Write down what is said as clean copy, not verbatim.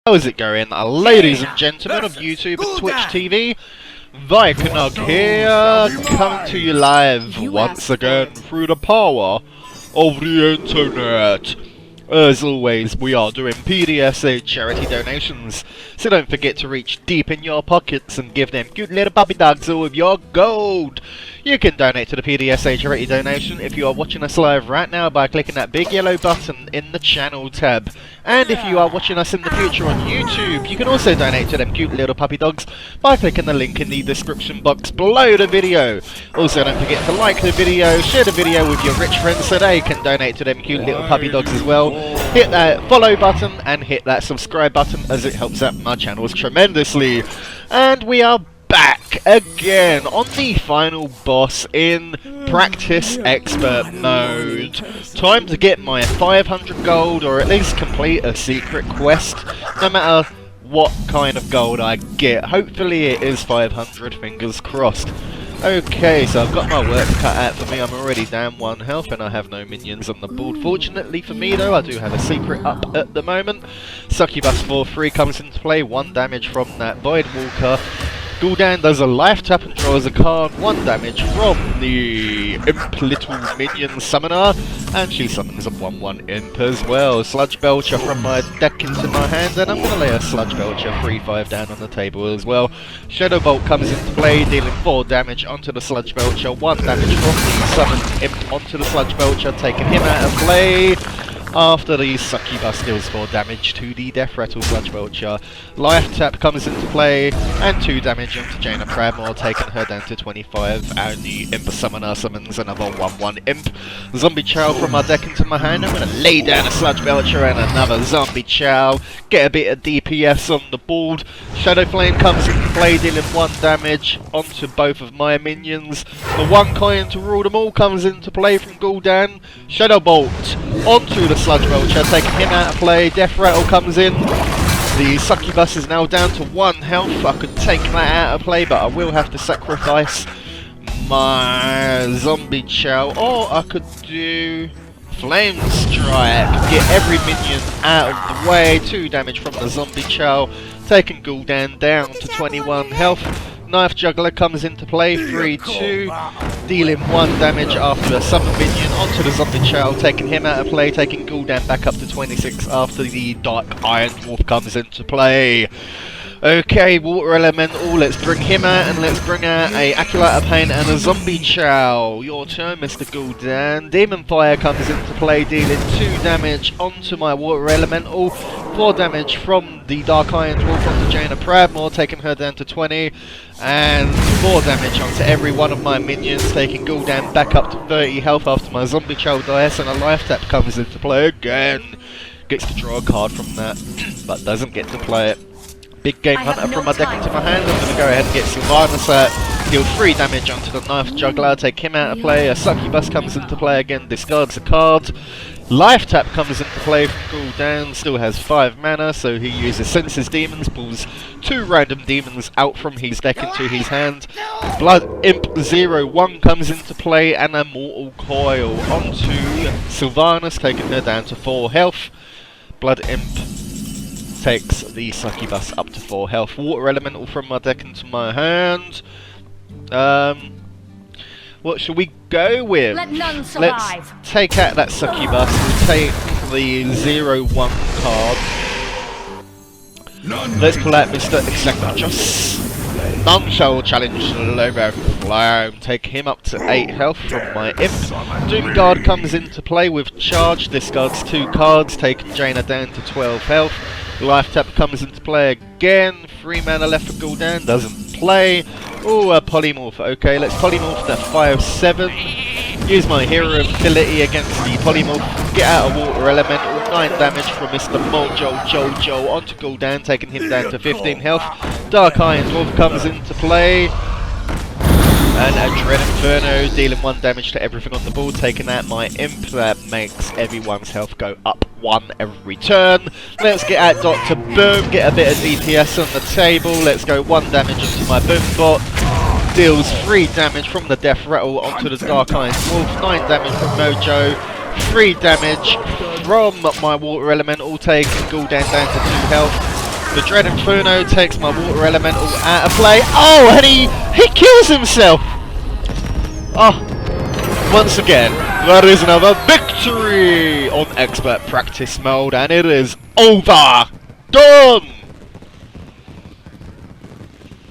How's it going, ladies and gentlemen of YouTube and Twitch TV? VIKANUG here, coming to you live once again through the power of the internet. As always, we are doing PDSA charity donations, so don't forget to reach deep in your pockets and give them cute little puppy dogs all of your gold. You can donate to the PDSA charity donation if you are watching us live right now by clicking that big yellow button in the channel tab. And if you are watching us in the future on YouTube, you can also donate to them cute little puppy dogs by clicking the link in the description box below the video. Also, don't forget to like the video, share the video with your rich friends so they can donate to them cute little puppy dogs as well. Hit that follow button and hit that subscribe button as it helps out my channels tremendously. And we are back again on the final boss in practice expert mode. Time to get my 500 gold, or at least complete a secret quest, no matter what kind of gold I get. Hopefully it is 500, fingers crossed. Okay, so I've got my work cut out for me. I'm already down 1 health and I have no minions on the board. Fortunately for me though, I do have a secret up at the moment. Succubus 4-3 comes into play, 1 damage from that Void Walker. Gul'dan does a life tap and draws a card, 1 damage from the Imp Little Minion Summoner, and she summons a 1/1 Imp as well. Sludge Belcher from my deck into my hand, and I'm going to lay a Sludge Belcher 3/5 down on the table as well. Shadow Bolt comes into play, dealing 4 damage onto the Sludge Belcher, 1 damage from the summoned Imp onto the Sludge Belcher, taking him out of play. After the Succubus deals 4 damage to the Death Rattle Sludge Belcher, Life Tap comes into play, and 2 damage onto Jaina Pradmore, taking her down to 25, and the Imp Summoner summons another 1/1 Imp. Zombie Chow from my deck into my hand. I'm going to lay down a Sludge Belcher and another Zombie Chow, get a bit of DPS on the board. Shadow Flame comes into play, dealing 1 damage onto both of my minions. The 1 coin to rule them all comes into play from Gul'dan. Shadow Bolt onto the Sludge Belcher, taking him out of play. Death Rattle comes in. The Succubus is now down to 1 health. I could take that out of play, but I will have to sacrifice my Zombie Chow. Or I could do Flame Strike, get every minion out of the way. 2 damage from the Zombie Chow, taking Gul'dan down to 21 health. Knife Juggler comes into play, 3/2, dealing 1 damage after a summon minion onto the Zombie Chow, taking him out of play, taking Gul'dan back up to 26 after the Dark Iron Dwarf comes into play. Okay, Water Elemental, let's bring him out, and let's bring out a Acolyte of Pain and a Zombie Chow. Your turn, Mr. Gul'dan. Demon Fire comes into play, dealing 2 damage onto my Water Elemental, 4 damage from the Dark Iron Dwarf onto Jaina Pradmore, taking her down to 20, and 4 damage onto every one of my minions, taking Gul'dan back up to 30 health after my Zombie Chow dies, and a Life Tap comes into play again. Gets to draw a card from that, but doesn't get to play it. Big Game Hunter from my deck into my hand. I'm going to go ahead and get Sylvanas out, deal 3 damage onto the Knife Juggler, take him out of play. A Succubus comes into play again, discards a card. Life Tap comes into play from Gul'dan, still has 5 mana, so he uses Senses Demons, pulls 2 random demons out from his deck into his hand. Blood Imp 0/1 comes into play, and a Mortal Coil onto Sylvanas, taking her down to 4 health. Blood Imp takes the Succubus up to 4 health. Water Elemental from my deck into my hand. What should we go with? Let none survive. Let's take out that Succubus. We'll take the 0/1 card. Let's pull out Mr. Executus. None shall challenge Lobo Flame. Take him up to 8 health from my Imp. Doomguard comes into play with charge. Discards 2 cards, taking Jaina down to 12 health. Life Tap comes into play again. 3 mana left for Gul'dan, doesn't play. Oh, a Polymorph. Okay, let's Polymorph the 5/7. Use my Hero ability against the Polymorph. Get out a Water Elemental. 9 damage from Mr. Mojo onto Gul'dan, taking him down to 15 health. Dark Iron Dwarf comes into play. And a Dread Inferno, dealing 1 damage to everything on the board, taking out my Imp. That makes everyone's health go up 1 every turn. Let's get out Dr. Boom, get a bit of DPS on the table. Let's go 1 damage into my Boom Bot. Deals 3 damage from the Death Rattle onto the Dark Iron Dwarf. 9 damage from Mojo. 3 damage from my Water Elemental, taking Gul'dan down to 2 health. The Dread Inferno takes my water elemental out of play. Oh, and he kills himself! Oh, once again, that is another victory on expert practice mode, and it is over! Done!